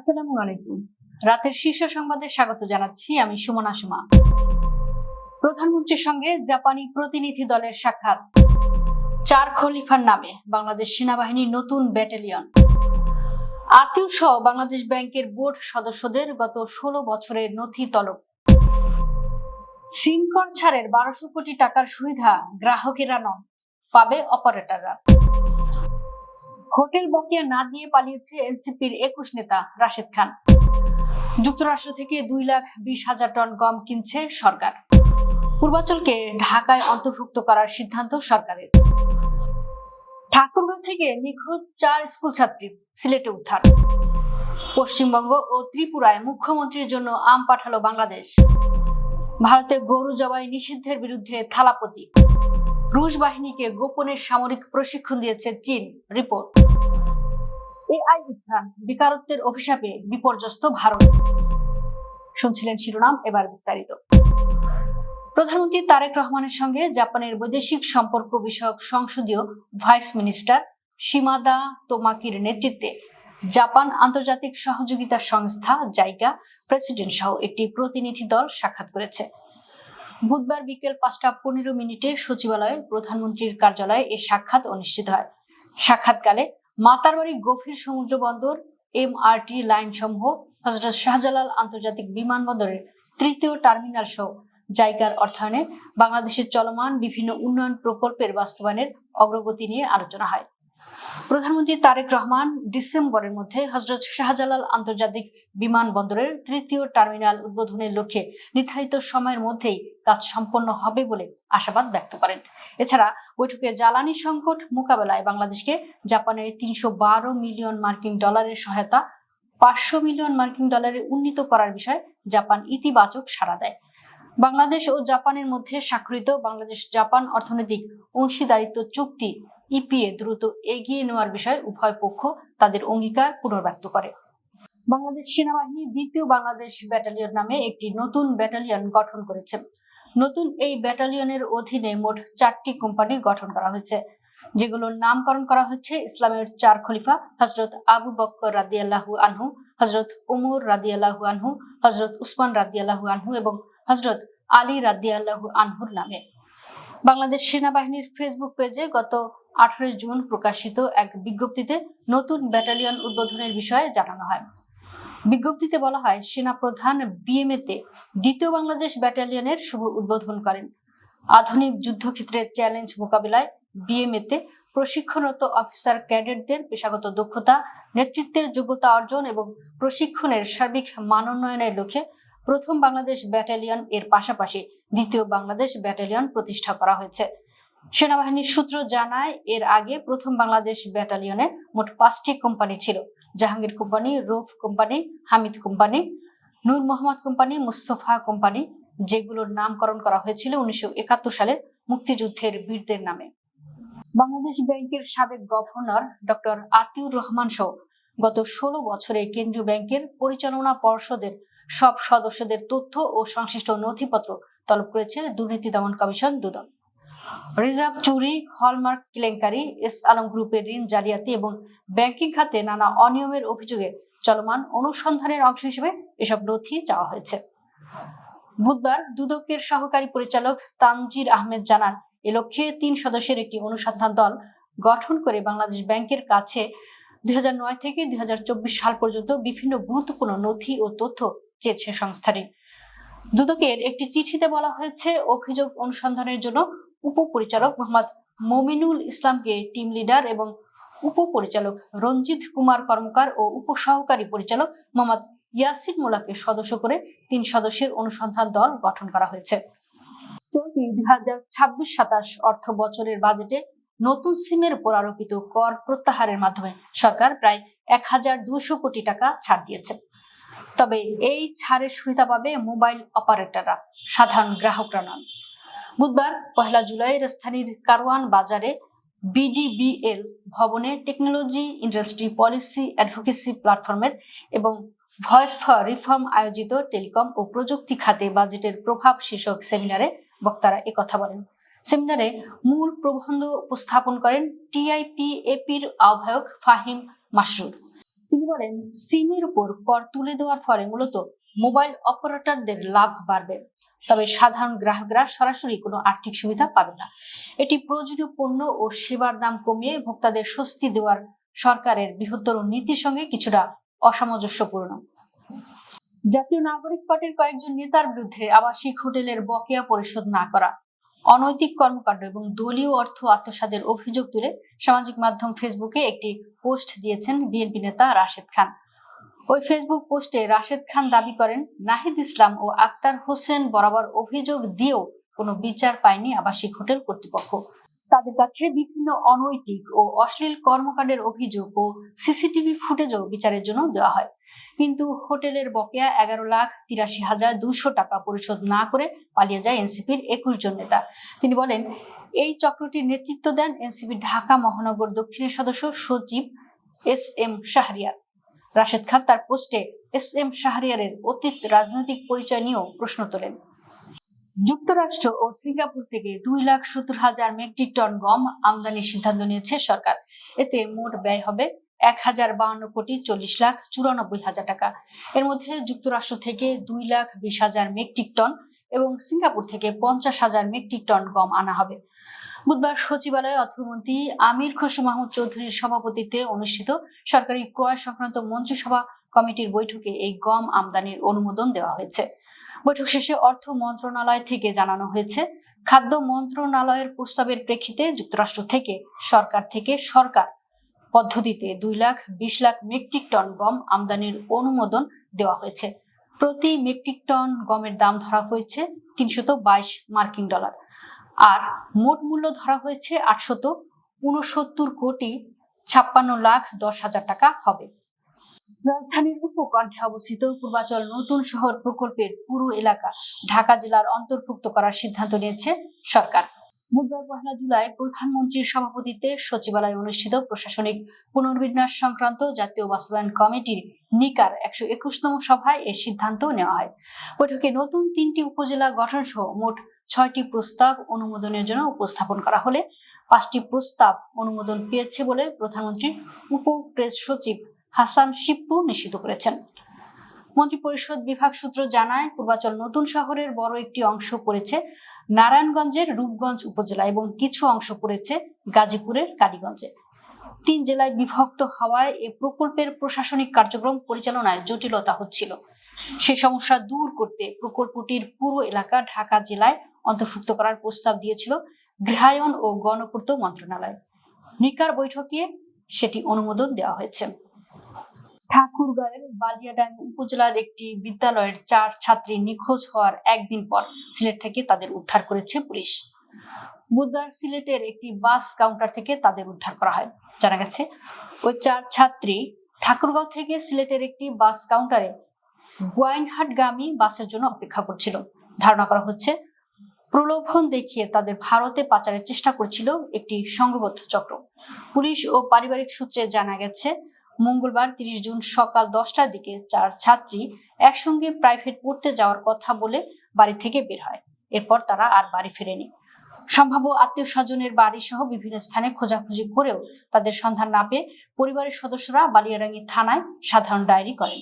আসসালামু আলাইকুম। রাতের শীর্ষ সংবাদে স্বাগত জানাচ্ছি আমি সুমনা সুমা। প্রধানমন্ত্রীর সঙ্গে জাপানি প্রতিনিধি দলের সাক্ষাৎ। 4 খলিফার নামে বাংলাদেশ সেনাবাহিনীর নতুন ব্যাটালিয়ন। আতিউর সহ বাংলাদেশ ব্যাংকের বোর্ড সদস্যদের গত 16 বছরের নথি তলব। সিম কর ছাড়ের 1200 কোটি টাকার সুবিধা গ্রাহকেরা নন, পাবে অপারেটররা। হোটেল বকেয়া না দিয়ে পালিয়েছে এনসিপির 21 নেতা রাশেদ খান। যুক্তরাষ্ট্র থেকে 2,20,000 টন গম কিনছে সরকার। পূর্বাঞ্চলকে ঢাকায় অন্তর্ভুক্ত করার সিদ্ধান্ত সরকারের। ঠাকুরগাঁও থেকে নিখোঁজ 4 স্কুল ছাত্রী সিলেটে উদ্ধার। পশ্চিমবঙ্গ ও ত্রিপুরায় মুখ্যমন্ত্রীর জন্য আম পাঠালো বাংলাদেশ। ভারতে গরু জবাই নিষিদ্ধের বিরুদ্ধে থালাপতি। রুশ বাহিনীকে গোপনে সামরিক প্রশিক্ষণ দিয়েছে চীন, রিপোর্ট। এআই উত্থান, বেকারত্বের অভিশাপে বিপর্যস্ত ভারত। শুনছিলেন শিরোনাম, এবার বিস্তারিত। প্রধানমন্ত্রী তারেক রহমানের সঙ্গে জাপানের বৈদেশিক সম্পর্ক বিষয়ক সংসদীয় ভাইস মিনিস্টার শিমাদা তোমাকির নেতৃত্বে জাপান আন্তর্জাতিক সহযোগিতা সংস্থা জাইকা প্রেসিডেন্ট সহ একটি প্রতিনিধি দল সাক্ষাৎ করেছে। বুধবার বিকেল 5:15 সচিবালয়ে প্রধানমন্ত্রীর কার্যালয়ে এই সাক্ষাৎ অনুষ্ঠিত হয়। সাক্ষাৎকালে মাতারবাড়ি গভীর সমুদ্র বন্দর, এমআরটি লাইন সমূহ, হযরত শাহজালাল আন্তর্জাতিক বিমানবন্দরের 3য় টার্মিনাল সহ জাইকার অর্থায়নে বাংলাদেশের চলমান বিভিন্ন উন্নয়ন প্রকল্পের বাস্তবায়নের অগ্রগতি নিয়ে আলোচনা হয়। প্রধানমন্ত্রী তারেক রহমান ডিসেম্বরের মধ্যে হযরত শাহজালাল আন্তর্জাতিক বিমানবন্দরের 3য় টার্মিনাল উদ্বোধনের লক্ষ্যে নির্ধারিত সময়ের মধ্যেই কাজ সম্পন্ন হবে বলে আশাবাদ ব্যক্ত করেন। এছাড়া বৈঠকে জ্বালানি সংকট মোকাবেলায় বাংলাদেশকে জাপানের 312 মিলিয়ন মার্কিন ডলারের সহায়তা 500 মিলিয়ন মার্কিন ডলারে উন্নীত করার বিষয়ে জাপান ইতিবাচক সাড়া দেয়। বাংলাদেশ ও জাপানের মধ্যে স্বাক্ষরিত বাংলাদেশ জাপান অর্থনৈতিক অংশীদারিত্ব চুক্তি ইপিএ দ্রুত এগিয়ে নেওয়ার বিষয়ে উভয় পক্ষ তাদের অঙ্গীকার পুনর্ব্যক্ত করে। বাংলাদেশ সেনাবাহিনী 2য় বাংলাদেশ ব্যাটালিয়ন নামে একটি নতুন ব্যাটালিয়ন গঠন করেছে। নতুন এই ব্যাটালিয়নের অধীনে মোট 4টি কোম্পানি গঠন করা হয়েছে, যেগুলোর নামকরণ করা হচ্ছে ইসলামের 4 খলিফা হযরত আবু বকর রাদিয়াল্লাহু আনহু, হযরত ওমর রাদিয়াল্লাহু আনহু, হযরত উসমান রাদিয়াল্লাহু আনহু এবং হযরত আলী রাদিয়াল্লাহু আনহুর নামে। বাংলাদেশ সেনাবাহিনীর ফেসবুক পেজে গত 18 জুন প্রকাশিত এক বিজ্ঞপ্তিতে নতুন ব্যাটালিয়ন উদ্বোধনের বিষয়ে জানানো হয়। বিজ্ঞপ্তিতে বলা হয়, সেনাপ্রধান বিএমএ-তে 2য় বাংলাদেশ ব্যাটালিয়নের শুভ উদ্বোধন করেন। আধুনিক যুদ্ধক্ষেত্রের চ্যালেঞ্জ মোকাবিলায় বিএমএ-তে প্রশিক্ষণরত অফিসার ক্যাডেটদের পেশাগত দক্ষতা, নেতৃত্বের যোগ্যতা অর্জন এবং প্রশিক্ষণের সার্বিক মানোন্নয়নের লক্ষ্যে প্রথম বাংলাদেশ ব্যাটালিয়ন এর পাশাপাশি 2য় বাংলাদেশ ব্যাটালিয়ন প্রতিষ্ঠা করা হয়েছে। সেনাবাহিনীর সূত্র জানায়, এর আগে প্রথম বাংলাদেশ ব্যাটালিয়নে মোট 5টি কোম্পানি ছিল: Jahangir company, Rauf company, Hamid company, Nur Mohammad company, Mustafa company, যেগুলোর নামকরণ করা হয়েছিল 1971 সালের মুক্তিযুদ্ধের বীরদের নামে। বাংলাদেশ ব্যাংকের সাবেক গভর্নর ডক্টর আতিউর রহমান সহ গত 16 বছরে কেন্দ্রীয় ব্যাংকের পরিচালনা পর্ষদের সব সদস্যদের তথ্য ও সংশ্লিষ্ট নথিপত্র তলব করেছে দুর্নীতি দমন কমিশন দুদক। রিজার্ভ চুরি, হলমার্ক কেলেঙ্কারি, এস আলম গ্রুপের ঋণ জালিয়াতি এবং ব্যাংকিং খাতে নানা অনিয়মের অভিযোগে চলমান অনুসন্ধানের অংশ হিসেবে এসব নথি চাওয়া হয়েছে। বুধবার দুদকের সহকারী পরিচালক তানজির আহমেদ জানান, এ লক্ষ্যে 3 সদস্যের একটি অনুসন্ধান দল গঠন করে বাংলাদেশ ব্যাংকের কাছে 2009 থেকে 2024 সাল পর্যন্ত বিভিন্ন গুরুত্বপূর্ণ নথি ও তথ্য চেয়েছে সংস্থাটি। দুদকের একটি চিঠিতে বলা হয়েছে, অভিযোগ অনুসন্ধানের জন্য উপপরিচালক মোহাম্মদ মমিনুল ইসলামকে টিম লিডার এবং উপপরিচালক রঞ্জিত কুমার কর্মকার ও উপসহকারী পরিচালক মোহাম্মদ ইয়াসিন মোল্লাকে সদস্য করে 3 সদস্যের অনুসন্ধান দল গঠন করা হয়েছে। চলতি 2026-27 অর্থ বছরের বাজেটে নতুন সিমের উপর আরোপিত কর প্রত্যাহারের মাধ্যমে সরকার প্রায় 1200 কোটি টাকা ছাড় দিয়েছে। তবে এই ছাড়ের সুবিধা পাবে মোবাইল অপারেটররা, সাধারণ গ্রাহকরা নন। বুধবার 1 জুলাই রাজধানীর কারওয়ান বাজারে বিডিবিএল ভবনে টেকনোলজি ইন্ডাস্ট্রি পলিসি অ্যাডভোকেসি প্ল্যাটফর্মের এবং ভয়েস ফর রিফর্ম আয়োজিত টেলিকম ও প্রযুক্তি খাতে বাজেটের প্রভাব শীর্ষক সেমিনারে বক্তারা একথা বলেন। সেমিনারে মূল প্রবন্ধ উপস্থাপন করেন টিআইপিএপির আহ্বায়ক ফাহিম মাসরুর। তিনি বলেন, সিমের উপর কর তুলে দেওয়ার ফলে মূলত মোবাইল অপারেটরদের লাভ বাড়বে, তবে সাধারণ গ্রাহকরা সরাসরি কোনো আর্থিক সুবিধা পাবে না। এটি প্রয়োজনীয় পণ্য ও সেবার দাম কমিয়ে ভোক্তাদের স্বস্তি দেওয়ার সরকারের বৃহত্তর নীতির সঙ্গে কিছুটা অসামঞ্জস্যপূর্ণ। জাতীয় নাগরিক পার্টির কয়েকজন নেতার বিরুদ্ধে আবাসিক হোটেলের বকেয়া পরিশোধ না করা, অনৈতিক কর্মকাণ্ড এবং দলীয় অর্থ আত্মসাতের অভিযোগ তুলে সামাজিক মাধ্যম ফেসবুকে একটি পোস্ট দিয়েছেন বিএনপি নেতা রাশেদ খান। ওই ফেসবুক পোস্টে রাশেদ খান দাবি করেন, নাহিদ ইসলাম ও আক্তার হোসেন বরাবর অভিযোগ দিয়েও কোনো বিচার পায়নি আবাসিক হোটেল কর্তৃপক্ষ। তাদের কাছে বিভিন্ন অনৈতিক ও অশ্লীল কর্মকাণ্ডের অভিযোগ ও সিসিটিভি ফুটেজও বিচারের জন্য দেওয়া হয়, কিন্তু হোটেলের বকেয়া 11,83,200 টাকা পরিশোধ না করে পালিয়ে যায় এনসিপির 21 জন নেতা। তিনি বলেন, এই চক্রটির নেতৃত্ব দেন এনসিপির ঢাকা মহানগর দক্ষিণের সদস্য সচিব SM শাহরিয়ার। রাশেদ খান তার পোস্টে SM শাহরিয়ারের অতীত রাজনৈতিক পরিচয় নিয়েও প্রশ্ন তোলেন। যুক্তরাষ্ট্র ও সিঙ্গাপুর থেকে 2,70,000 মেট্রিক টন গম আমদানির সিদ্ধান্ত নিয়েছে সরকার। এতে মোট ব্যয় হবে 1,52,40,94,000 টাকা। এর মধ্যে যুক্তরাষ্ট্র থেকে 2,20,000 মেট্রিক টন এবং সিঙ্গাপুর থেকে 50,000 মেট্রিক টন গম আনা হবে। বুধবার সচিবালয়ে অর্থমন্ত্রী আমির খসরু মাহমুদ চৌধুরীর সভাপতিত্বে অনুষ্ঠিত সরকারি ক্রয় সংক্রান্ত মন্ত্রিসভা কমিটির বৈঠকে এই গম আমদানির অনুমোদন দেওয়া হয়েছে। বৈঠক শেষে অর্থ মন্ত্রণালয় থেকে জানানো হয়েছে, খাদ্য মন্ত্রণালয়ের প্রস্তাবের প্রেক্ষিতে যুক্তরাষ্ট্র থেকে সরকার পদ্ধতিতে 2,20,000 মেট্রিক টন গম আমদানির অনুমোদন দেওয়া হয়েছে। প্রতি মেট্রিক টন গমের দাম ধরা হয়েছে $322 মার্কিন, আর মোট মূল্য ধরা হয়েছে 869,56,10,00,000 টাকা হবে। রাজধানীর উপকণ্ঠে অবস্থিত পূর্বাচল নতুন শহর প্রকল্পের পুরো এলাকা ঢাকা জেলার অন্তর্ভুক্ত করার সিদ্ধান্ত নিয়েছে সরকার। বুধবার 1 জুলাই প্রধানমন্ত্রীর সভাপতিত্বে সচিবালয়ে অনুষ্ঠিত প্রশাসনিক পুনর্বিন্যাস সংক্রান্ত জাতীয় বাস্তবায়ন কমিটির নিকার 121তম সভায় এই সিদ্ধান্ত নেওয়া হয়। বৈঠকে নতুন 3টি উপজেলা গঠন সহ মোট 6টি প্রস্তাব অনুমোদনের জন্য উপস্থাপন করা হলে 5টি প্রস্তাব অনুমোদন পেয়েছে বলে প্রধানমন্ত্রীর উপ প্রেস সচিব হাসান শিপ্পু নিশ্চিত করেছেন। মন্ত্রিপরিষদ বিভাগ সূত্র জানায়, পূর্বাচল নতুন শহরের বড় একটি অংশ পড়েছে নারায়ণগঞ্জের রূপগঞ্জ উপজেলা এবং কিছু অংশ পড়েছে গাজীপুরের কালীগঞ্জে। 3 জেলায় বিভক্ত হওয়ায় এ প্রকল্পের প্রশাসনিক কার্যক্রম পরিচালনায় জটিলতা হচ্ছিল। সেই সমস্যা দূর করতে প্রকল্পটির পুরো এলাকা ঢাকা জেলায় অন্তর্ভুক্ত করার প্রস্তাব দিয়েছিল গৃহায়ন ও গণপূর্ত মন্ত্রণালয়। নিকার বৈঠকে সেটি অনুমোদন দেওয়া হয়েছে। ঠাকুরগাঁওয়ের বালিয়াডাঙ্গি উপজেলার একটি বিদ্যালয়ের 4 ছাত্রী নিখোঁজ হওয়ার একদিন পর সিলেট থেকে তাদের উদ্ধার করেছে পুলিশ। বুধবার সিলেটের একটি বাস কাউন্টার থেকে তাদের উদ্ধার করা হয়। জানা গেছে, ওই 4 ছাত্রী ঠাকুরগাঁও থেকে সিলেটের একটি বাস কাউন্টারে গোয়াইনহাটগামী বাসের জন্য অপেক্ষা করছিল। ধারণা করা হচ্ছে, প্রলোভন দেখিয়ে তাদের ভারতে পাচারের চেষ্টা করছিল একটি সংঘবদ্ধ চক্র। পুলিশ ও পারিবারিক সূত্রে জানা গেছে, মঙ্গলবার 30 জুন সকাল 10টার দিকে 4 ছাত্রী একসঙ্গে প্রাইভেট পড়তে যাওয়ার কথা বলে বাড়ি থেকে বের হয়। এরপর তারা আর বাড়ি ফেরেনি। সম্ভাব্য আত্মীয় স্বজনের বাড়ি সহ বিভিন্ন স্থানে খোঁজাখুঁজি করেও তাদের সন্ধান না পেয়ে পরিবারের সদস্যরা বালিয়াডাঙ্গি থানায় সাধারণ ডায়েরি করেন।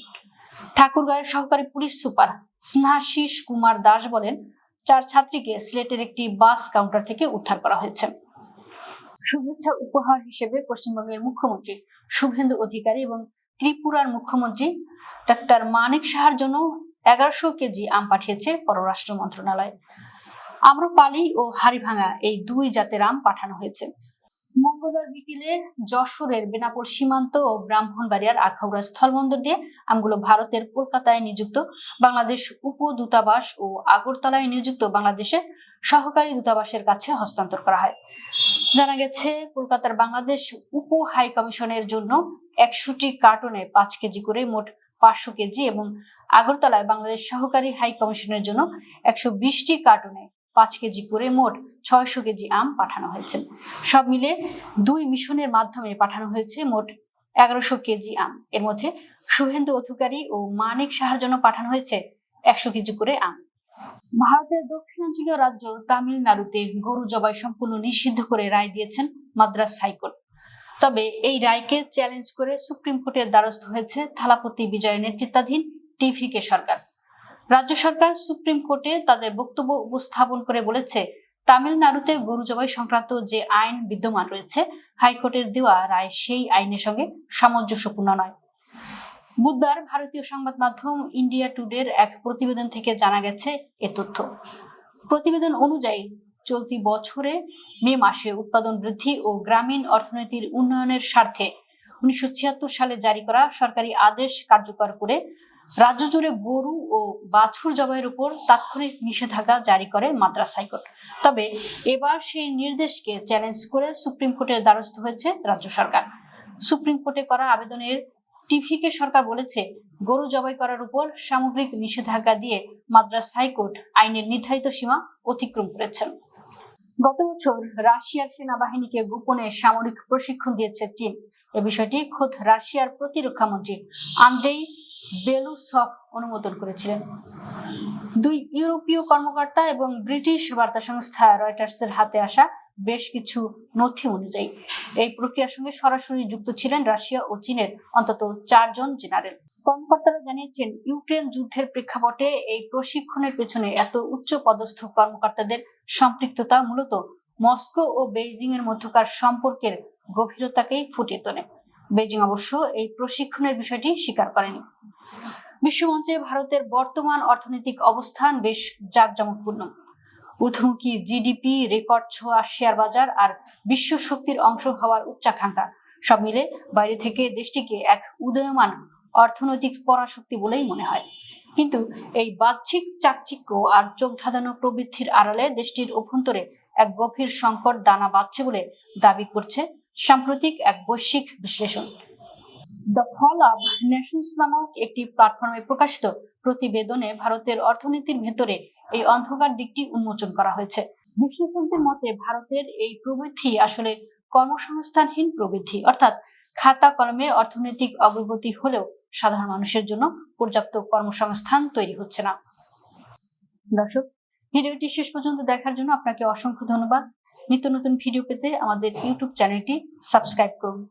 ঠাকুরগাঁওয়ের সহকারী পুলিশ সুপার স্নেহাশিস কুমার দাস বলেন, 4 ছাত্রীকে সিলেটের একটি বাস কাউন্টার থেকে উদ্ধার করা হয়েছে। শুভেচ্ছা উপহার হিসেবে পশ্চিমবঙ্গের মুখ্যমন্ত্রী শুভেন্দু অধিকারী এবং ত্রিপুরার মুখ্যমন্ত্রী ডাক্তার মানিক সাহার জন্য 1100 কেজি আম পাঠিয়েছে পররাষ্ট্র মন্ত্রণালয়। আম্রপালি ও হাড়িভাঙা এই 2 জাতের আম পাঠানো হয়েছে। মঙ্গলবার বিকেলে যশোরের বেনাপোল সীমান্ত ও ব্রাহ্মণবাড়িয়ার আখাউড়া স্থলবন্দর দিয়ে আমগুলো ভারতের কলকাতায় নিযুক্ত বাংলাদেশ উপদূতাবাস ও আগরতলায় নিযুক্ত বাংলাদেশের সহকারী দূতাবাসের কাছে হস্তান্তর করা হয়। জানা গেছে, কলকাতার বাংলাদেশ উপ হাই কমিশনের জন্য 100টি কার্টনে 5 কেজি করে মোট 500 কেজি এবং আগরতলায় বাংলাদেশ সহকারী হাই কমিশনের জন্য 120টি কার্টনে 5 কেজি করে মোট 600 কেজি আম পাঠানো হয়েছে। সব মিলে 2 মিশনের মাধ্যমে পাঠানো হয়েছে মোট 1100 কেজি আম। এর মধ্যে শুভেন্দু অধিকারী ও মানিক সাহার জন্য পাঠানো হয়েছে 100 কেজি করে আম। ভারতের দক্ষিণাঞ্চলীয় রাজ্য তামিলনাড়ুতে গরু জবাই সম্পূর্ণ নিষিদ্ধ করে রায় দিয়েছেন মাদ্রাজ হাইকোর্ট। তবে এই রায়কে চ্যালেঞ্জ করে সুপ্রিম কোর্টের দ্বারস্থ হয়েছে থালাপতি বিজয়ের নেতৃত্বাধীন টিভিকে সরকার। রাজ্য সরকার সুপ্রিম কোর্টে তাদের বক্তব্য উপস্থাপন করে বলেছে, তামিলনাড়ুতে গরু জবাই সংক্রান্ত যে আইন বিদ্যমান রয়েছে, হাইকোর্টের দেওয়া রায় সেই আইনের সঙ্গে সামঞ্জস্যপূর্ণ নয়। বুধবার ভারতীয় সংবাদ মাধ্যম ইন্ডিয়া টুডের এক প্রতিবেদন থেকে জানা গেছে এ তথ্য। প্রতিবেদন অনুযায়ী চলতি বছরে মে মাসে উৎপাদন বৃদ্ধি ও গ্রামীণ অর্থনীতির উন্নয়নের স্বার্থে 1976 সালে জারি করা সরকারি আদেশ কার্যকর করে রাজ্য জুড়ে গরু ও বাছুর জবাইয়ের উপর তাৎক্ষণিক নিষেধাজ্ঞা জারি করে মাদ্রাজ হাইকোর্ট। তবে এবার সেই নির্দেশকে চ্যালেঞ্জ করে সুপ্রিম কোর্টের দ্বারস্থ হয়েছে রাজ্য সরকার। সুপ্রিম কোর্টে করা আবেদনের টিভিকে সরকার বলেছে, গরু জবাই করার উপর সামগ্রিক নিষেধাজ্ঞা দিয়ে মাদ্রাজ হাইকোর্ট আইনের নির্ধারিত সীমা অতিক্রম করেছেন। গত বছর রাশিয়ার সেনাবাহিনীকে গোপনে সামরিক প্রশিক্ষণ দিয়েছে চীন। এ বিষয়টি খোদ রাশিয়ার প্রতিরক্ষা মন্ত্রী আন্দ্রেই বেলুসভ অনুমোদন করেছিলেন। দুই ইউরোপীয় কর্মকর্তা এবং ব্রিটিশ বার্তা সংস্থা রয়টার্সের হাতে আসা বেশ কিছু নথি অনুযায়ী এই প্রক্রিয়ার সঙ্গে সরাসরি যুক্ত ছিলেন রাশিয়া ও চীনের অন্তত 4 জন জেনারেল। কর্মকর্তারা জানিয়েছেন, ইউক্রেন যুদ্ধের প্রেক্ষাপটে এই প্রশিক্ষণের পেছনে এত উচ্চ পদস্থ কর্মকর্তাদের সম্পৃক্ততা মূলত মস্কো ও বেইজিং এর মধ্যকার সম্পর্কের গভীরতাকেই ফুটিয়ে তোলে। বেইজিং অবশ্য এই প্রশিক্ষণের বিষয়টি স্বীকার করেনি। বিশ্বমঞ্চে ভারতের বর্তমান অর্থনৈতিক অবস্থান বেশ জাঁকজমকপূর্ণ। ঊর্ধ্বমুখী জিডিপি, রেকর্ড ছোঁয়া শেয়ার বাজার আর বিশ্ব শক্তির অংশ হওয়ার উচ্চাকাঙ্ক্ষা সব মিলে বাইরে থেকে দেশটিকে এক উদীয়মান অর্থনৈতিক পরাশক্তি বলেই মনে হয়। কিন্তু এই বাহ্যিক চাকচিক্য আর চোখ ধাঁধানো প্রবৃদ্ধির আড়ালে দেশটির অভ্যন্তরে এক গভীর সংকট দানা বাঁধছে বলে দাবি করছে সাম্প্রতিক এক বৈশ্বিক বিশ্লেষণ। দ্য ফল অব নেশনস নামক একটি প্ল্যাটফর্মে প্রকাশিত প্রতিবেদনে ভারতের অর্থনীতির ভেতরে এই অন্ধকার দিকটি উন্মোচন করা হয়েছে। বিশ্লেষকদের মতে ভারতের এই প্রবৃদ্ধি আসলে কর্মসংস্থানহীন প্রবৃদ্ধি, অর্থাৎ খাতা কলমে অর্থনৈতিক অগ্রগতি হলেও সাধারণ মানুষের জন্য পর্যাপ্ত কর্মসংস্থান তৈরি হচ্ছে না। দর্শক, ভিডিওটি শেষ পর্যন্ত দেখার জন্য আপনাকে অসংখ্য ধন্যবাদ। নিত্য নতুন ভিডিও পেতে আমাদের ইউটিউব চ্যানেলটি সাবস্ক্রাইব করুন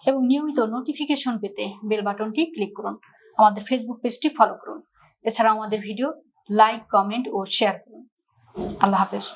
এবং নিয়মিত নোটিফিকেশন পেতে বেল বাটনটি ক্লিক করুন। আমাদের ফেসবুক পেজটি ফলো করুন। এছাড়া আমাদের ভিডিও লাইক, কমেন্ট ও শেয়ার করুন। আল্লাহ হাফেজ।